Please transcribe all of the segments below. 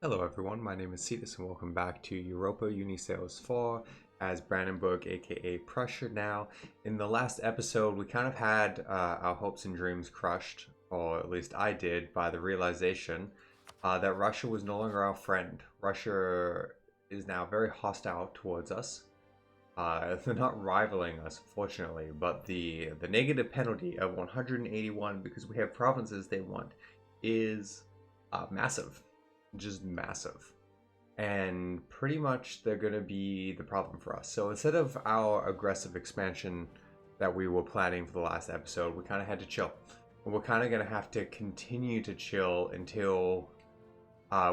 Hello everyone, my name is Cetus and welcome back to Europa Universalis IV as Brandenburg, aka Prussia now. In the last episode, we kind of had our hopes and dreams crushed, or at least I did, by the realization that Russia was no longer our friend. Russia is now very hostile towards us. They're not rivaling us, fortunately, but the negative penalty of 181 because we have provinces they want is massive. Just massive. And pretty much they're going to be the problem for us. So instead of our aggressive expansion that we were planning for the last episode, we kind of had to chill. We're kind of going to have to continue to chill until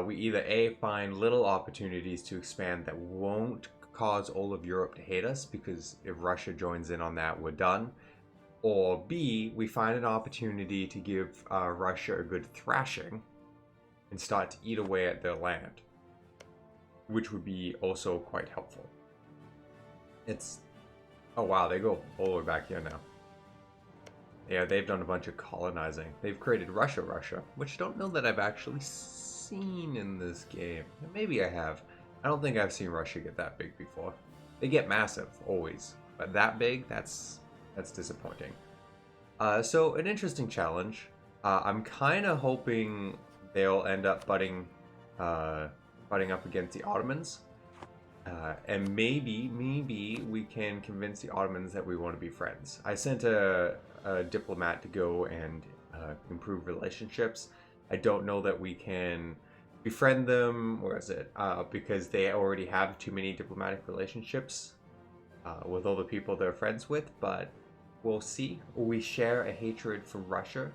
we either A, find little opportunities to expand that won't cause all of Europe to hate us, because if Russia joins in on that, we're done. Or B, we find an opportunity to give Russia a good thrashing and start to eat away at their land, which would be also quite helpful. Oh wow, they go all the way back here now. Yeah, they've done a bunch of colonizing. They've created Russia, which I don't know that I've actually seen in this game. Maybe I have. I don't think I've seen Russia get that big before. They get massive, always. But that big, that's disappointing. So, an interesting challenge. I'm kind of hoping they'll end up butting up against the Ottomans. And maybe we can convince the Ottomans that we want to be friends. I sent a diplomat to go and improve relationships. I don't know that we can befriend them. Where is it? Because they already have too many diplomatic relationships with all the people they're friends with. But we'll see. We share a hatred for Russia.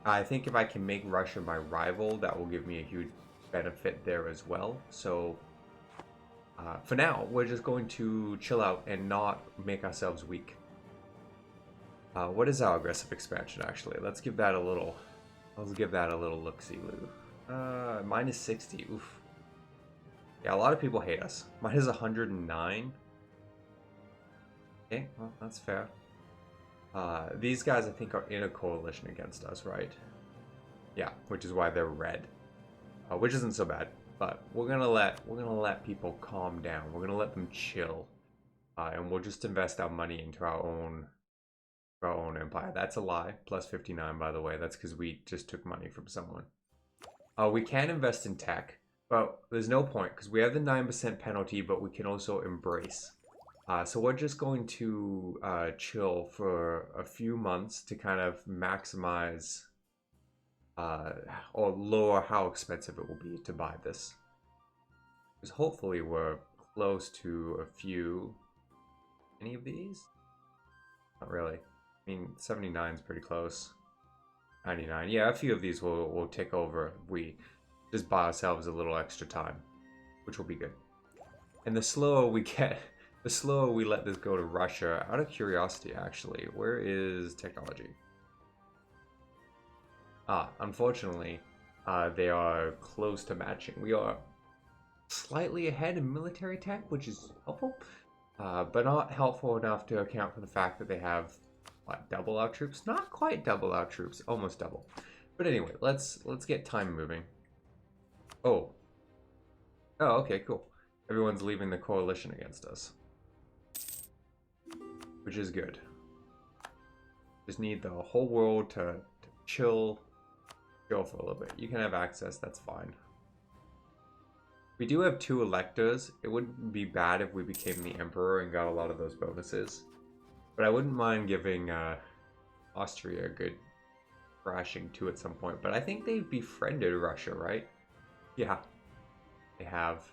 I think if I can make Russia my rival, that will give me a huge benefit there as well. So for now, we're just going to chill out and not make ourselves weak. What is our aggressive expansion, actually? Let's give that a little look-see-loo. Minus 60. Oof. Yeah, a lot of people hate us. Mine is 109. Okay, well, that's fair. These guys, I think, are in a coalition against us, right? Yeah, which is why they're red. Which isn't so bad, but we're gonna let people calm down. We're gonna let them chill, and we'll just invest our money into our own empire. That's a lie. Plus 59, by the way. That's because we just took money from someone. We can invest in tech, but there's no point because we have the 9% penalty, but we can also embrace. So we're just going to chill for a few months to kind of maximize or lower how expensive it will be to buy this. Because hopefully we're close to a few. Any of these? Not really. I mean, 79 is pretty close. 99. Yeah, a few of these will take over if we just buy ourselves a little extra time, which will be good. And the slower we get, the slower we let this go to Russia. Out of curiosity, actually, where is technology? Unfortunately, they are close to matching. We are slightly ahead in military tech, which is helpful, but not helpful enough to account for the fact that they have, what, double our troops? Not quite double our troops, almost double. But anyway, let's get time moving. Oh, okay, cool. Everyone's leaving the coalition against us, which is good. Just need the whole world to chill for a little bit. You can have access, that's fine. We do have 2 electors. It wouldn't be bad if we became the emperor and got a lot of those bonuses. But I wouldn't mind giving Austria a good thrashing too at some point. But I think they've befriended Russia, right? Yeah, they have.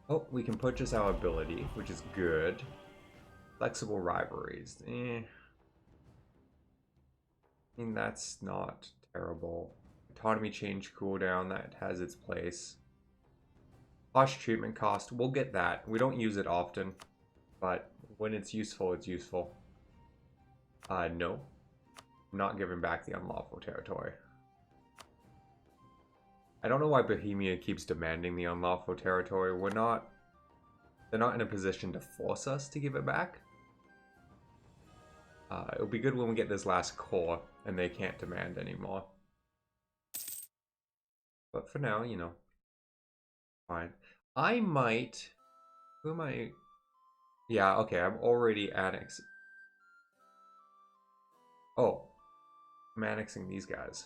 Oh, we can purchase our ability, which is good. Flexible rivalries. I mean, that's not terrible. Autonomy change cooldown, that has its place. Harsh treatment cost, we'll get that. We don't use it often, but when it's useful, it's useful. No. I'm not giving back the unlawful territory. I don't know why Bohemia keeps demanding the unlawful territory. They're not in a position to force us to give it back. It'll be good when we get this last core and they can't demand anymore. But for now, you know, fine. I might... Who am I... Yeah, okay, I'm already annexed. Oh, I'm annexing these guys.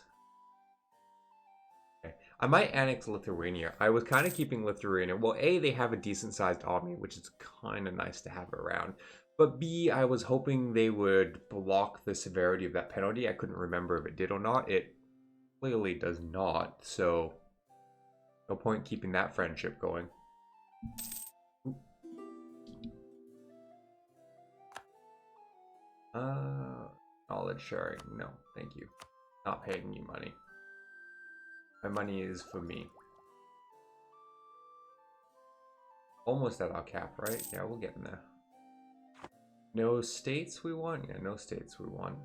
Okay. I might annex Lithuania. I was kind of keeping Lithuania. Well, A, they have a decent-sized army, which is kind of nice to have around. But B, I was hoping they would block the severity of that penalty. I couldn't remember if it did or not. It clearly does not, so no point keeping that friendship going. Knowledge sharing. No, thank you. Not paying you money. My money is for me. Almost at our cap, right? Yeah, we'll get in there. No states we want? Yeah, no states we want.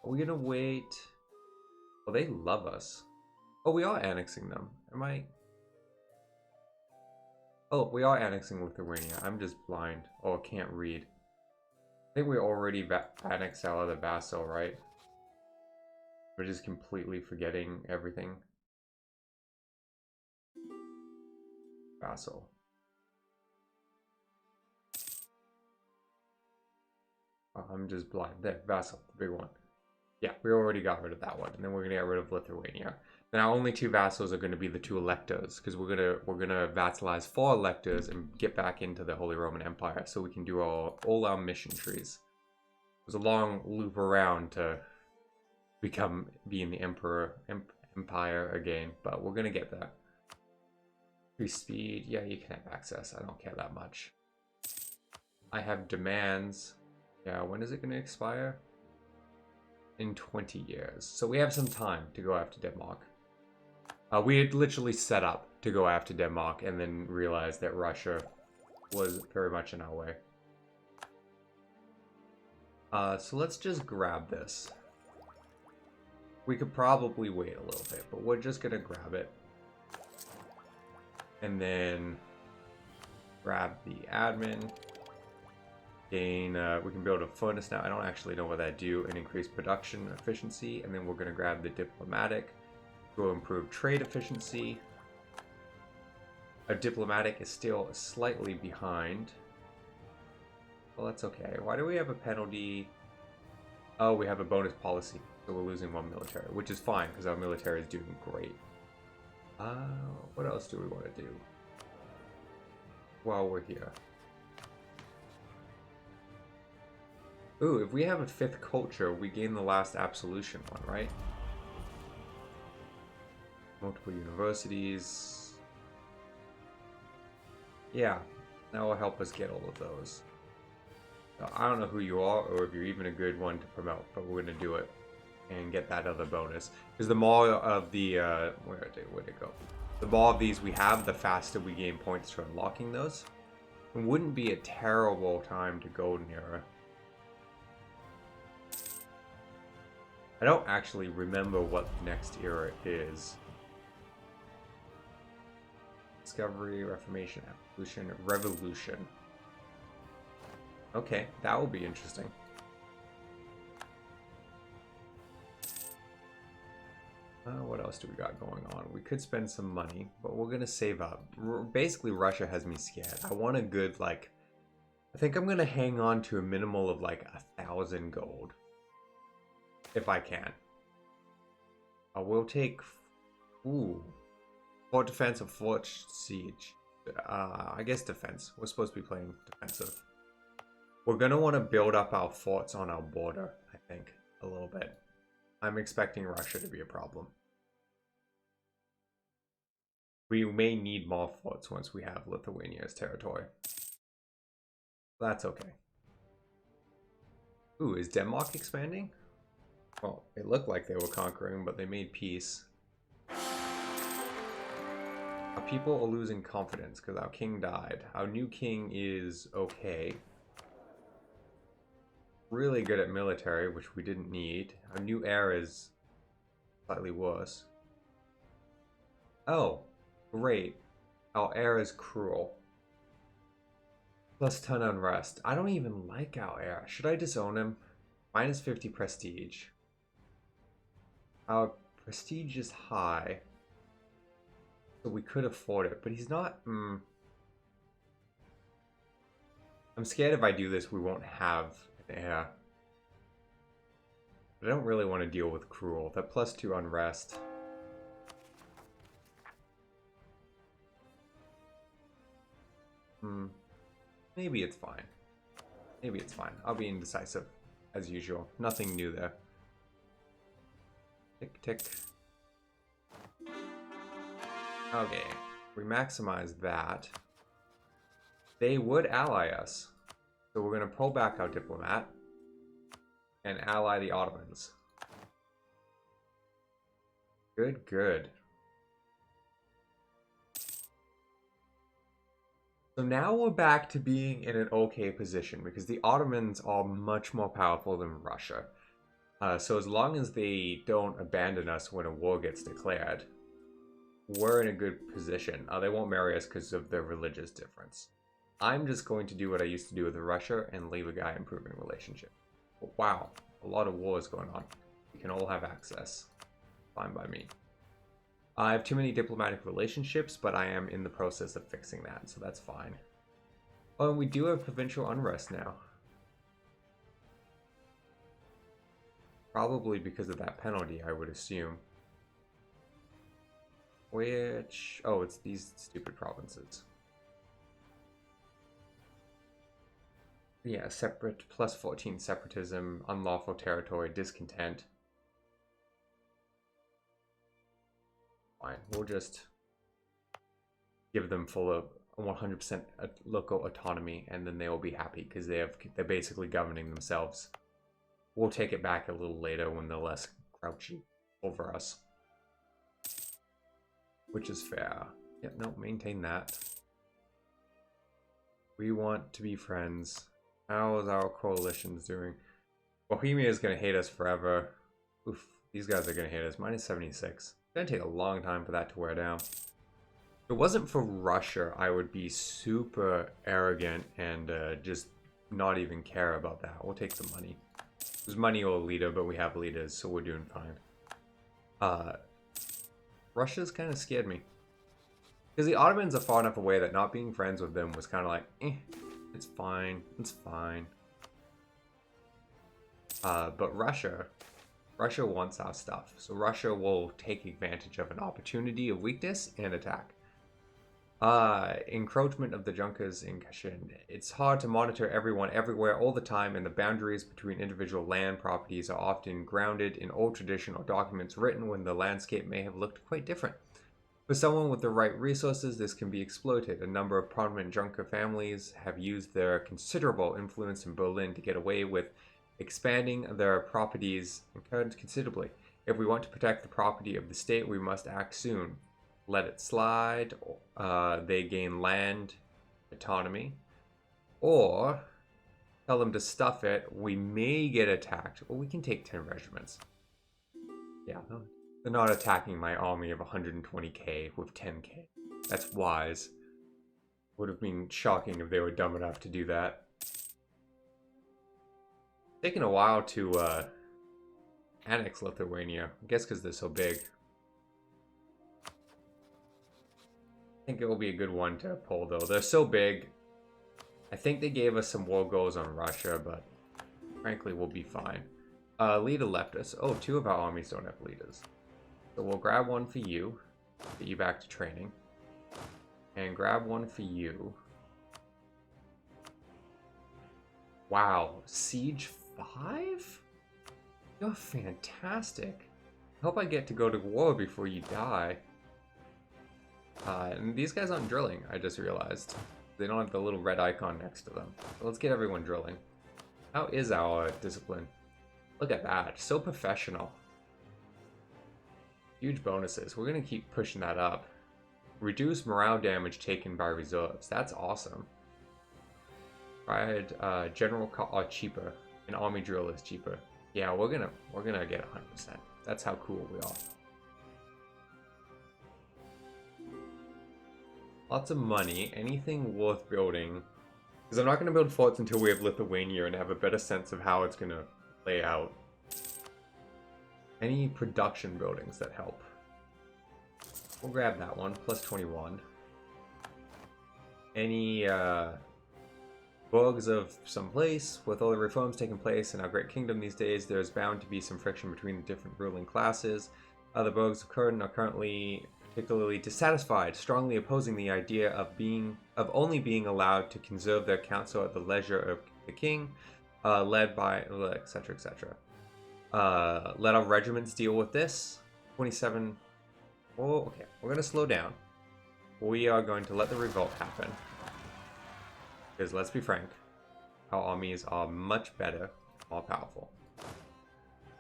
Are we gonna wait? Well, they love us. Oh, we are annexing them. Am I? Oh, we are annexing Lithuania. I'm just blind. Oh, I can't read. I think we already annexed our other vassal, right? We're just completely forgetting everything. Vassal. Oh, I'm just blind. There, vassal, the big one. Yeah, we already got rid of that one, and then we're gonna get rid of Lithuania. Now, only two vassals are gonna be the two electors, because we're gonna vassalize 4 electors and get back into the Holy Roman Empire, so we can do all our mission trees. It was a long loop around to being the empire again, but we're gonna get there. Free speed, yeah, you can have access. I don't care that much. I have demands. Yeah, when is it gonna expire? In 20 years. So we have some time to go after Denmark. We had literally set up to go after Denmark and then realized that Russia was very much in our way. So let's just grab this. We could probably wait a little bit, but we're just gonna grab it. And then grab the admin. Gain, we can build a furnace now. I don't actually know what that do, and increase production efficiency. And then we're going to grab the diplomatic. We'll improve trade efficiency. Our diplomatic is still slightly behind. Well, that's okay. Why do we have a penalty? Oh, we have a bonus policy, so we're losing 1 military, which is fine because our military is doing great. What else do we want to do while we're here? Ooh, if we have a 5th culture, we gain the last absolution one, right? Multiple universities. Yeah, that will help us get all of those. Now, I don't know who you are or if you're even a good one to promote, but we're going to do it and get that other bonus. Because the more of the, where'd it go? The more of these we have, the faster we gain points for unlocking those. It wouldn't be a terrible time to Golden Era. I don't actually remember what the next era is. Discovery, Reformation, Evolution, Revolution. Okay, that will be interesting. What else do we got going on? We could spend some money, but we're gonna save up. Basically, Russia has me scared. I want a good, like... I think I'm gonna hang on to a minimal of like 1,000 gold. If I can. I will take... Ooh. Fort defense or fort siege. I guess defense. We're supposed to be playing defensive. We're going to want to build up our forts on our border, I think, a little bit. I'm expecting Russia to be a problem. We may need more forts once we have Lithuania's territory. That's okay. Ooh, is Denmark expanding? Well, it looked like they were conquering, but they made peace. Our people are losing confidence because our king died. Our new king is okay. Really good at military, which we didn't need. Our new heir is slightly worse. Oh, great. Our heir is cruel. Plus 10 unrest. I don't even like our heir. Should I disown him? Minus 50 prestige. Our prestige is high, so we could afford it, but he's not... I'm scared if I do this, we won't have an heir. But I don't really want to deal with Cruel. That +2 unrest. Maybe it's fine. Maybe it's fine. I'll be indecisive, as usual. Nothing new there. Tick, tick. Okay. We maximize that. They would ally us. So we're going to pull back our diplomat and ally the Ottomans. Good, good. So now we're back to being in an okay position because the Ottomans are much more powerful than Russia. So as long as they don't abandon us when a war gets declared, we're in a good position. They won't marry us because of their religious difference. I'm just going to do what I used to do with Russia and leave a guy improving relationship. But wow, a lot of wars going on. We can all have access. Fine by me. I have too many diplomatic relationships, but I am in the process of fixing that, so that's fine. Oh, and we do have provincial unrest now. Probably because of that penalty, I would assume. Which... oh, it's these stupid provinces. Yeah, separate, +14 separatism, unlawful territory, discontent. Fine, we'll just give them full of 100% local autonomy, and then they will be happy because they're basically governing themselves. We'll take it back a little later when they're less crouchy over us, which is fair. Yeah, no, maintain that. We want to be friends. How is our coalitions doing? Bohemia is going to hate us forever. Oof, these guys are going to hate us. -76. It's going to take a long time for that to wear down. If it wasn't for Russia, I would be super arrogant and just not even care about that. We'll take some money. There's money or a leader, but we have leaders, so we're doing fine. Russia's kind of scared me. Because the Ottomans are far enough away that not being friends with them was kind of like, it's fine, it's fine. But Russia wants our stuff. So Russia will take advantage of an opportunity of weakness and attack. Encroachment of the Junkers in Kashin. It's hard to monitor everyone everywhere all the time, and the boundaries between individual land properties are often grounded in old traditional documents written when the landscape may have looked quite different. For someone with the right resources, this can be exploited. A number of prominent Junker families have used their considerable influence in Berlin to get away with expanding their properties considerably. If we want to protect the property of the state, we must act soon. Let it slide. They gain land autonomy. Or tell them to stuff it. We may get attacked. Or we can take 10 regiments. Yeah, they're not attacking my army of 120k with 10k. That's wise. Would have been shocking if they were dumb enough to do that. Taken a while to annex Lithuania. I guess because they're so big. I think it will be a good one to pull, though. They're so big. I think they gave us some war goals on Russia, but frankly, we'll be fine. Leader left us. Oh, 2 of our armies don't have leaders. So we'll grab one for you. Get you back to training. And grab one for you. Wow. Siege 5? You're fantastic. I hope I get to go to war before you die. And these guys aren't drilling, I just realized. They don't have the little red icon next to them. So let's get everyone drilling. How is our discipline? Look at that. So professional. Huge bonuses. We're going to keep pushing that up. Reduce morale damage taken by reserves. That's awesome. General are cheaper. And army drill is cheaper. Yeah, we're gonna get 100%. That's how cool we are. Lots of money. Anything worth building? Because I'm not going to build forts until we have Lithuania and have a better sense of how it's going to lay out. Any production buildings that help. We'll grab that one, plus 21. Any bugs of some place. With all the reforms taking place in our great kingdom these days, there's bound to be some friction between the different ruling classes. Other bugs of Curtin are currently particularly dissatisfied, strongly opposing the idea of only being allowed to conserve their council at the leisure of the king, led by etc. etc. Let our regiments deal with this. 27. Oh, okay. We're going to slow down. We are going to let the revolt happen. Because let's be frank, our armies are much better, more powerful.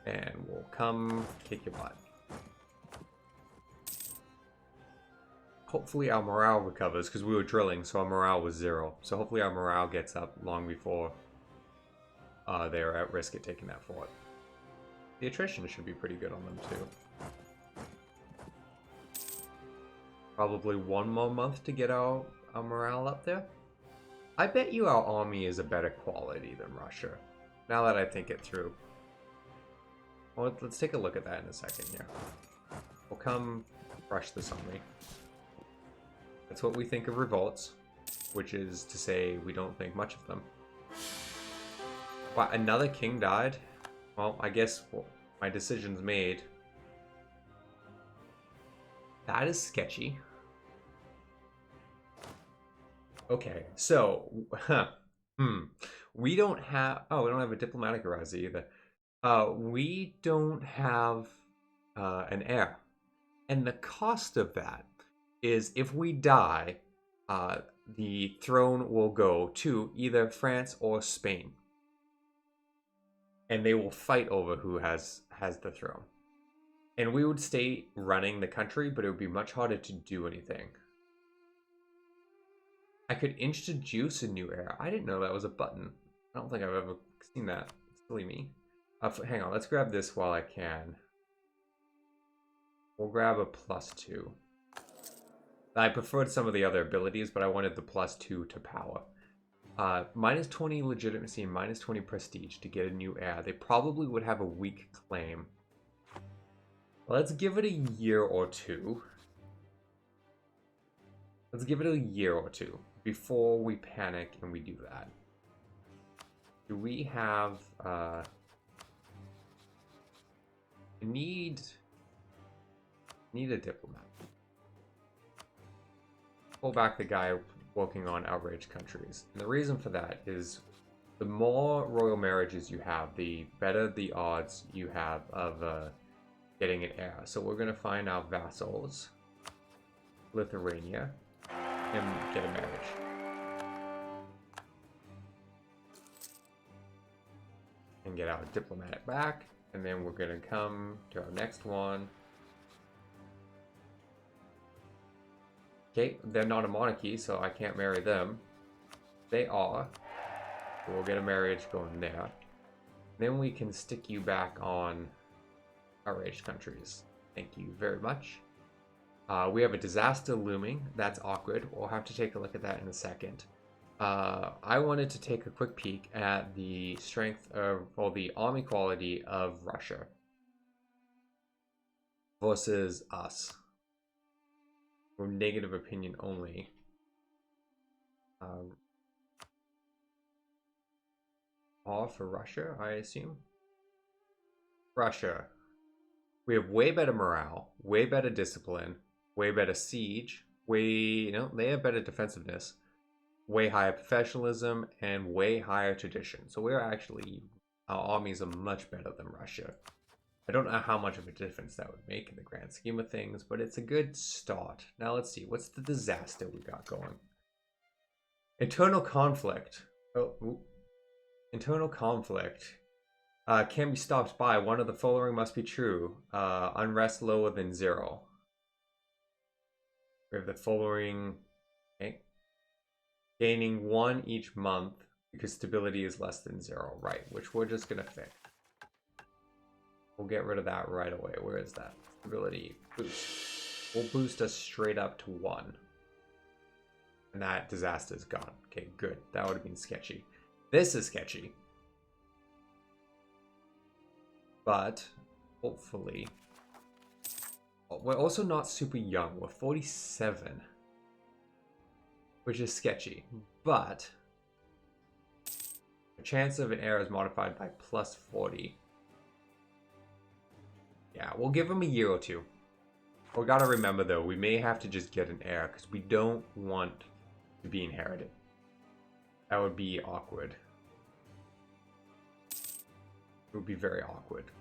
And we'll come kick your butt. Hopefully our morale recovers, because we were drilling, so our morale was 0. So hopefully our morale gets up long before they are at risk of taking that fort. The attrition should be pretty good on them too. Probably 1 more month to get our morale up there. I bet you our army is a better quality than Russia, now that I think it through. Well, let's take a look at that in a second here. We'll come crush this army. That's what we think of revolts, which is to say we don't think much of them. Wow, another king died? Well, I guess my decision's made. That is sketchy. Okay, so, we don't have, we don't have a diplomatic arousal either. We don't have an heir. And the cost of that is if we die, the throne will go to either France or Spain. And they will fight over who has the throne. And we would stay running the country, but it would be much harder to do anything. I could introduce a new heir. I didn't know that was a button. I don't think I've ever seen that. Silly me. Hang on, let's grab this while I can. We'll grab a +2. I preferred some of the other abilities, but I wanted the +2 to power. -20 legitimacy and -20 prestige to get a new heir. They probably would have a weak claim. Let's give it a year or two. Let's give it a year or two before we panic and we do that. Do we have need a diplomat? Pull back the guy working on outraged countries. And the reason for that is the more royal marriages you have, the better the odds you have of getting an heir. So we're going to find our vassals, Lithuania, and get a marriage. And get our diplomatic back. And then we're going to come to our next one. Okay, they're not a monarchy, so I can't marry them. They are. So we'll get a marriage going there. Then we can stick you back on outraged countries. Thank you very much. We have a disaster looming. That's awkward. We'll have to take a look at that in a second. I wanted to take a quick peek at the strength of, or the army quality of Russia versus us. Or negative opinion only. All for Russia, I assume. Russia. We have way better morale, way better discipline, way better siege, they have better defensiveness, way higher professionalism, and way higher tradition. So our armies are much better than Russia. I don't know how much of a difference that would make in the grand scheme of things, but it's a good start. Now let's see, what's the disaster we got going? Internal conflict. Internal conflict can be stopped by one of the following must be true. Unrest lower than 0. We have the following, okay. Gaining 1 each month because stability is less than 0, right? Which we're just gonna fix. We'll get rid of that right away. Where is that? Stability boost. We'll boost us straight up to 1. And that disaster is gone. Okay, good. That would have been sketchy. This is sketchy. But hopefully. We're also not super young. We're 47. Which is sketchy. But the chance of an heir is modified by plus 40. Yeah, we'll give him a year or two. We gotta remember though, we may have to just get an heir because we don't want to be inherited. That would be awkward. It would be very awkward.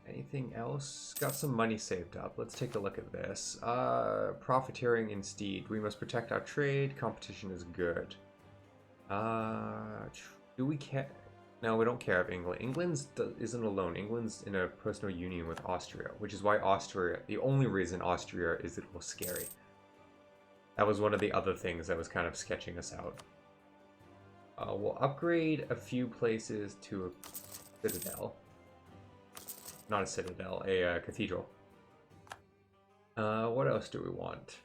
Anything else? Got some money saved up. Let's take a look at this. Profiteering instead. We must protect our trade. Competition is good. Do we care? No, we don't care of England. England isn't alone. England's in a personal union with Austria, which is why Austria, the only reason Austria is a little scary. That was one of the other things that was kind of sketching us out. We'll upgrade a few places to a citadel. Not a citadel, a cathedral. What else do we want?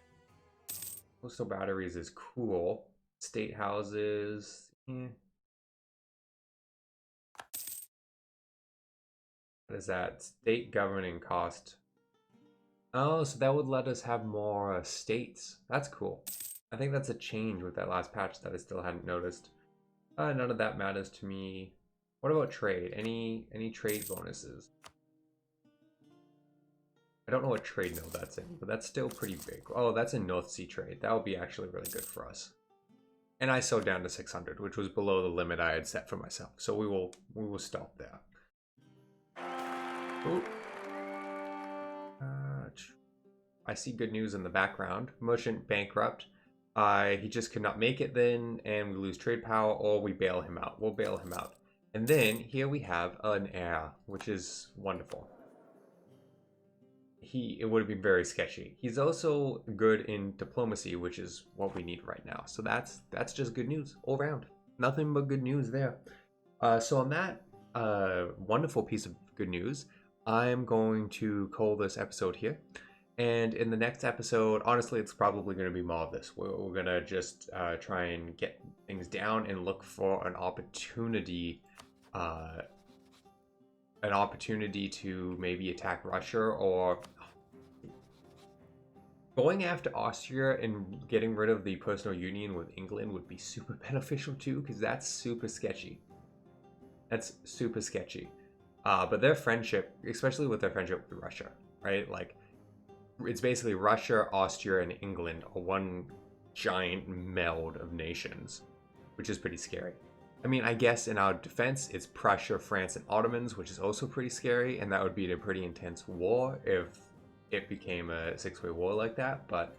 Coastal batteries is cool. State houses. What is that? State governing cost. Oh, so that would let us have more states. That's cool. I think that's a change with that last patch that I still hadn't noticed. None of that matters to me. What about trade? Any trade bonuses? I don't know what trade node that's in, but that's still pretty big. Oh, that's a North Sea trade. That would be actually really good for us. And I sewed down to 600, which was below the limit I had set for myself. So we will stop there. Ooh. I see good news in the background. Merchant bankrupt. He just could not make it then, and we lose trade power, or we bail him out. We'll bail him out. And then here we have an heir, which is wonderful. It would have been very sketchy. He's also good in diplomacy, which is what we need right now. So that's just good news all around. Nothing but good news there. So on that wonderful piece of good news, I'm going to call this episode here. And in the next episode, honestly, it's probably going to be more of this. We're going to just try and get things down and look for an opportunity to maybe attack Russia, or going after Austria and getting rid of the personal union with England would be super beneficial too, because that's super sketchy. That's super sketchy. But their friendship, especially with their friendship with Russia, right? Like, it's basically Russia, Austria, and England are one giant meld of nations, which is pretty scary. I mean, I guess in our defense, it's Prussia, France, and Ottomans, which is also pretty scary, and that would be a pretty intense war if it became a six-way war like that. But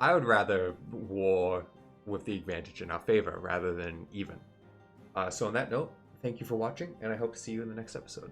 I would rather war with the advantage in our favor rather than even. So on that note, thank you for watching, and I hope to see you in the next episode.